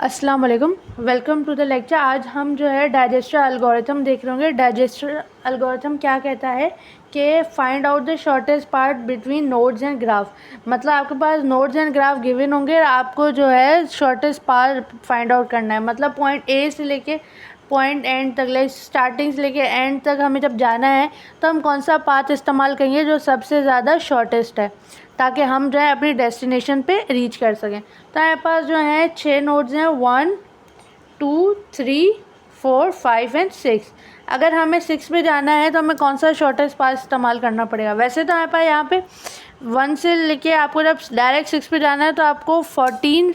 अस्सलाम वालेकुम, welcome to the lecture. आज हम जो है डाइजेस्टर एल्गोरिथम देख रहे होंगे। डाइजेस्टर एल्गोरिथम क्या कहता है कि find out the shortest part between nodes and graph. मतलब आपके पास नोड्स एंड ग्राफ गिवन होंगे, आपको जो है शॉर्टेस्ट पार्ट फाइंड आउट करना है। मतलब पॉइंट ए से लेके पॉइंट एंड तक, लाइक स्टार्टिंग से लेके एंड तक हमें जब जाना है तो हम कौन सा पाथ इस्तेमाल करेंगे जो सबसे ज़्यादा शॉर्टेस्ट है, ताकि हम जो है अपनी डेस्टिनेशन पे रीच कर सकें। तो हमारे पास जो है 6 नोड्स हैं, 1 2 3 4 5 एंड 6। अगर हमें 6 पे जाना है तो हमें कौन सा शॉर्टेस्ट पाथ इस्तेमाल करना पड़ेगा। वैसे तो हमारे पास यहाँ पे 1 से लेके आपको जब डायरेक्ट 6 पे जाना है तो आपको 14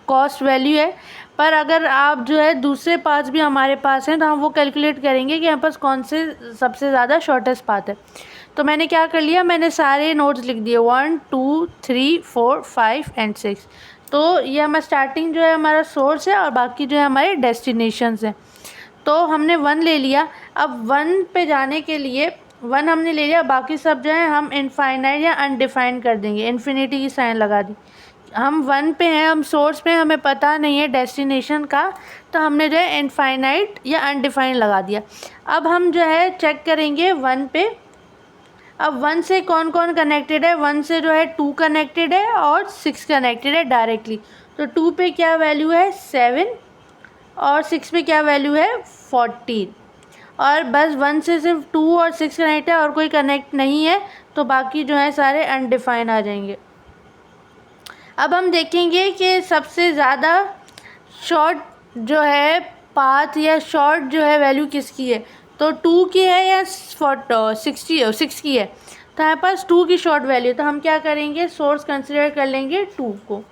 कॉस्ट वैल्यू है, पर अगर आप जो है दूसरे पाथ भी हमारे पास हैं तो हम वो कैलकुलेट करेंगे कि हमारे पास कौन से सबसे ज़्यादा शॉर्टेस्ट पाथ है। तो मैंने क्या कर लिया, मैंने सारे नोड्स लिख दिए 1 2 3 4 5 एंड 6। तो ये हमारा स्टार्टिंग जो है हमारा सोर्स है और बाकी जो है हमारे डेस्टिनेशंस हैं। तो हमने 1 ले लिया। अब 1 पे जाने के लिए 1 हमने ले लिया, बाकी सब जो है हम इनफाइनाइट या अनडिफाइंड कर देंगे, इन्फिनिटी की साइन लगा दी। हम 1 पे हैं, हम सोर्स पे, हमें पता नहीं है डेस्टिनेशन का, तो हमने जो है इनफाइनाइट या अनडिफाइंड लगा दिया। अब हम जो है चेक करेंगे 1 पे। अब 1 से कौन कौन कनेक्टेड है। 1 से जो है 2 कनेक्टेड है और 6 कनेक्टेड है डायरेक्टली। तो 2 पे क्या वैल्यू है 7 और 6 पे क्या वैल्यू है 14। और बस 1 से सिर्फ 2 और 6 कनेक्ट है और कोई कनेक्ट नहीं है, तो बाकी जो है सारे अनडिफाइंड आ जाएंगे। अब हम देखेंगे कि सबसे ज़्यादा शॉर्ट जो है पाथ या शॉर्ट जो है वैल्यू किसकी है। तो 2 की है या 6 की है। तो हमारे पास 2 की शॉर्ट वैल्यू, तो हम क्या करेंगे, सोर्स कंसिडर कर लेंगे 2 को,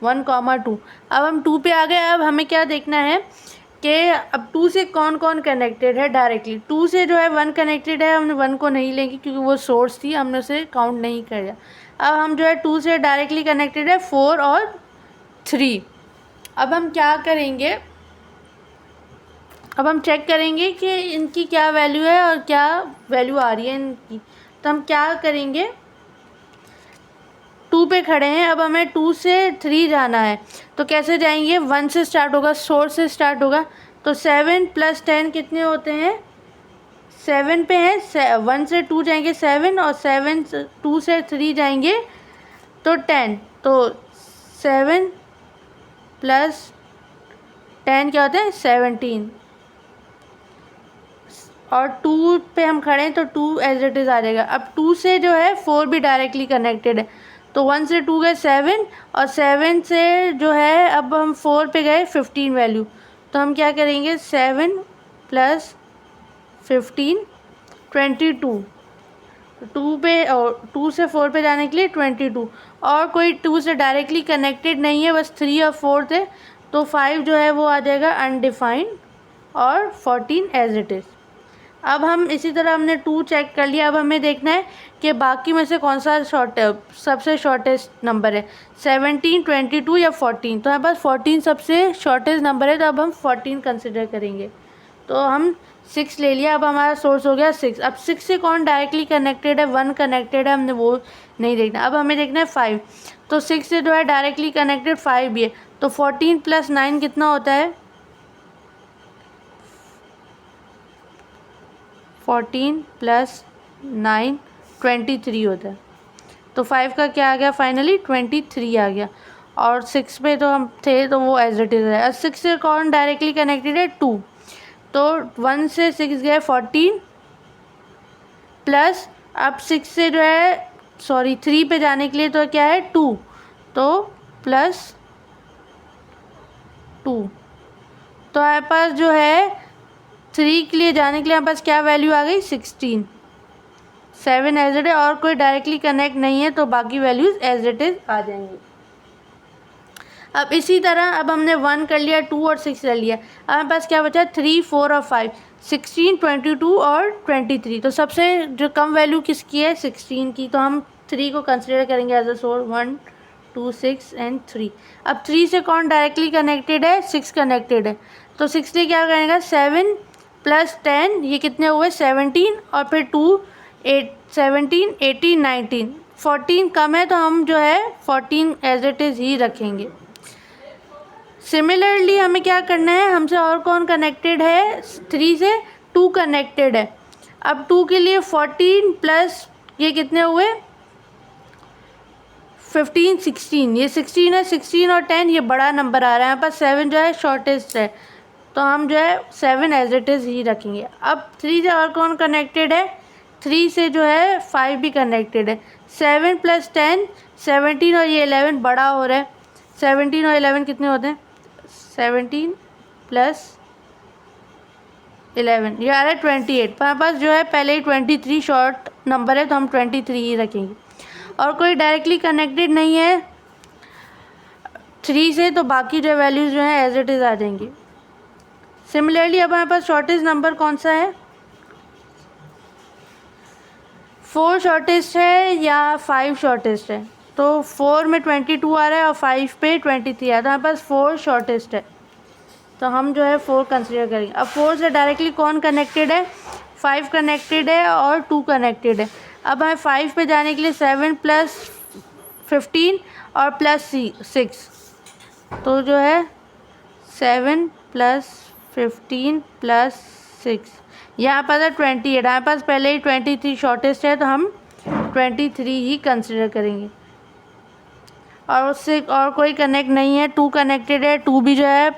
1,2। अब हम 2 पे आ गए। अब हमें क्या देखना है कि अब 2 से कौन कौन कनेक्टेड है डायरेक्टली। 2 से जो है 1 कनेक्टेड है, हमने 1 को नहीं लेंगे क्योंकि वो सोर्स थी, हमने उसे काउंट नहीं किया। अब हम जो है 2 से डायरेक्टली कनेक्टेड है 4 और 3। अब हम क्या करेंगे, अब हम चेक करेंगे कि इनकी क्या वैल्यू है और क्या वैल्यू आ रही है इनकी। तो हम क्या करेंगे, 2 पे खड़े हैं, अब हमें 2 से 3 जाना है। तो कैसे जाएंगे, 1 से स्टार्ट होगा, सोर्स से स्टार्ट होगा। तो 7 + 10 कितने होते हैं, 7 पे हैं। 1 से 2 जाएंगे 7 और 2 से 3 जाएंगे तो 10। तो 7 + 10 क्या होते हैं 17। और 2 पे हम खड़े हैं तो 2 एज इट इज़ आ जाएगा। अब 2 से जो है 4 भी डायरेक्टली कनेक्टेड है। तो 1 से 2 गए 7 और 7 से जो है अब हम 4 पे गए 15 वैल्यू। तो हम क्या करेंगे, 7 + 15 22। 2 पे और 2 से 4 पे जाने के लिए 22। और कोई 2 से डायरेक्टली कनेक्टेड नहीं है, बस 3 और 4 थे। तो 5 जो है वो आ जाएगा अनडिफाइंड और 14 एज इट इज़। अब हम इसी तरह हमने 2 चेक कर लिया। अब हमें देखना है कि बाकी में से कौन सा सबसे शॉर्टेस्ट नंबर है, 17 22 या 14। तो हमारे पास 14 सबसे शॉर्टेस्ट नंबर है, तो अब हम 14 कंसिडर करेंगे। तो हम 6 ले लिया। अब हमारा सोर्स हो गया 6। अब 6 से कौन डायरेक्टली कनेक्टेड है, 1 कनेक्टेड है, हमने वो नहीं देखना। अब हमें देखना है 5। तो 6 से जो है डायरेक्टली कनेक्टेड 5 भी है। तो 14 + 9 कितना होता है, 14 + 9 23 होता है। तो 5 का क्या आ गया, फाइनली 23 आ गया। और 6 पे तो हम थे तो वो एज इट इज़ है। 6 से कौन डायरेक्टली कनेक्टेड है, 2। तो 1 से 6 गए 14 प्लस, अब 6 से जो है 3 पे जाने के लिए तो क्या है 2, तो +2। तो हमारे पास जो है 3 के लिए जाने के लिए हमारे पास क्या वैल्यू आ गई 16। 7 एज इट है और कोई डायरेक्टली कनेक्ट नहीं है, तो बाकी वैल्यूज़ एज इट इज़ आ जाएंगी। अब इसी तरह अब हमने 1 कर लिया, 2 और 6 कर लिया। अब हमारे पास क्या बचा 3 4 और 5, 16 22 और 23। तो सबसे जो कम वैल्यू किसकी है 16 की। तो हम 3 को कंसिडर करेंगे एज अ सोर्स, 1 2 6 एंड 3। अब 3 से कौन डायरेक्टली कनेक्टेड है, 6 कनेक्टेड है। तो 6 से क्या करेंगे, 7 + 10 ये कितने हुए 17 और फिर 2 8 17 18 19। 14 कम है तो हम जो है 14 एज इट इज़ ही रखेंगे। सिमिलरली हमें क्या करना है, हमसे और कौन कनेक्टेड है, 3 से 2 कनेक्टेड है। अब 2 के लिए 14 प्लस ये कितने हुए 15 16, ये 16 है, 16 और 10 ये बड़ा नंबर आ रहा है, यहाँ पर 7 जो है शॉर्टेस्ट है, तो हम जो है 7 एज इट इज़ ही रखेंगे। अब 3 से और कौन कनेक्टेड है, 3 से जो है 5 भी कनेक्टेड है। 7 प्लस 10 17 और ये 11 बड़ा हो रहा है, 17 और 11 कितने होते हैं, 17 प्लस 11 ये आ रहा है 28। हमारे पास जो है पहले ही 23 शॉर्ट नंबर है, तो हम 23 ही रखेंगे। और कोई डायरेक्टली कनेक्टेड नहीं है 3 से, तो बाकी जो वैल्यूज़ जो है एज इट इज़ आ जाएंगी। सिमिलरली अब हमारे पास शॉर्टेस्ट नंबर कौन सा है, 4 शॉर्टेस्ट है या 5 शॉर्टेस्ट है, तो 4 में 22 आ रहा है और 5 पे 23 आ रहा है, तो हमारे पास 4 शॉर्टेस्ट है, तो हम जो है 4 कंसिडर करेंगे। अब 4 से डायरेक्टली कौन कनेक्टेड है, 5 कनेक्टेड है और 2 कनेक्टेड है। अब हमें 5 पे जाने के लिए 7 प्लस 15 और प्लस 6, तो जो है 7 प्लस 15 प्लस 6, यहाँ पर है 28, हमारे पास पहले ही 23 शॉर्टेस्ट है, तो हम 23 ही कंसिडर करेंगे। और उससे और कोई कनेक्ट नहीं है, 2 कनेक्टेड है, 2 भी जो है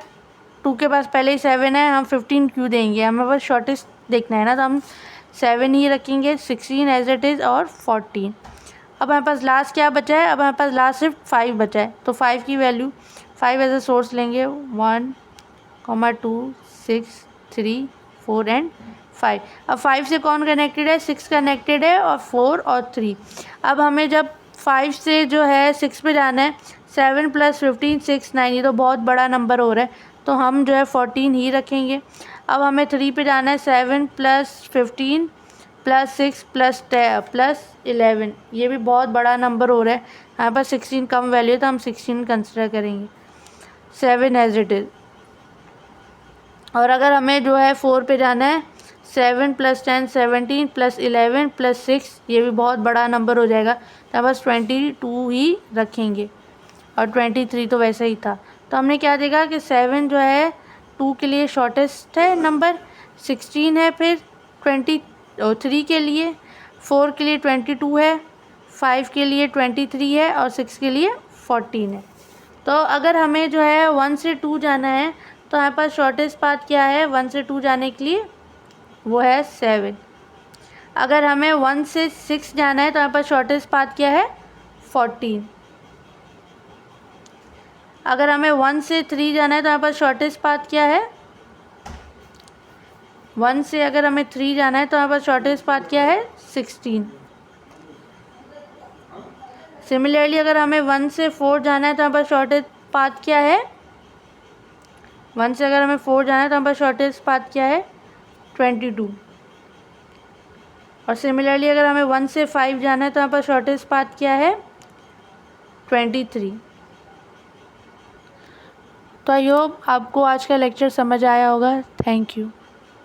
2 के पास पहले ही 7 है, हम 15 क्यों देंगे, हमें बस शॉर्टेस्ट देखना है ना, तो हम 7 ही रखेंगे, 16 एज इट इज़ और 14। अब हमारे पास लास्ट क्या बचा है, अब हमारे पास लास्ट सिर्फ 5 बचा है, तो 5 की वैल्यू 5 एज ए सोर्स लेंगे, 1, 2, 6, 3, 4 एंड 5। अब 5 से कौन कनेक्टेड है, 6 कनेक्टेड है और 4 और 3। अब हमें जब 5 से जो है 6 पे जाना है, 7 प्लस 15 6 9, ये तो बहुत बड़ा नंबर हो रहा है, तो हम जो है 14 ही रखेंगे। अब हमें 3 पे जाना है, 7 प्लस 15 प्लस 6 प्लस 11, ये भी बहुत बड़ा नंबर हो रहा है, हमारे पास 16 कम वैल्यू है, तो हम 16 कंसिडर करेंगे, 7 एज इट इज़। और अगर हमें जो है 4 पे जाना है, 7 प्लस 10 17 प्लस 11 प्लस 6, ये भी बहुत बड़ा नंबर हो जाएगा, तो बस 22 ही रखेंगे, और 23 तो वैसे ही था। तो हमने क्या देखा कि 7 जो है 2 के लिए शॉर्टेस्ट है नंबर, 16 है, फिर 23 के लिए, 4 के लिए 22 है, 5 के लिए 23 है और 6 के लिए 14 है। तो अगर हमें जो है 1 से 2 जाना है, तो हमारे पास शॉर्टेस्ट पाथ क्या है 1 से 2 जाने के लिए, वो है 7। अगर हमें 1 से 6 जाना है, तो हमारे पास शॉर्टेस्ट पाथ क्या है 14। अगर हमें 1 से 3 जाना है, तो हमारे पास शॉर्टेस्ट पाथ क्या है, 1 से अगर हमें 3 जाना है, तो हमारे पास शॉर्टेस्ट पाथ क्या है 16। सिमिलरली अगर हमें 1 से 4 जाना है, तो हमारे पास शॉर्टेस्ट पाथ क्या है, 1 से अगर हमें 4 जाना है, तो हमारे पास शॉर्टेस्ट पाथ क्या है 22। और सिमिलरली अगर हमें 1 से 5 जाना है, तो हमारे पास शॉर्टेस्ट पाथ क्या है 23। तो आई होप आपको आज का लेक्चर समझ आया होगा। Thank you.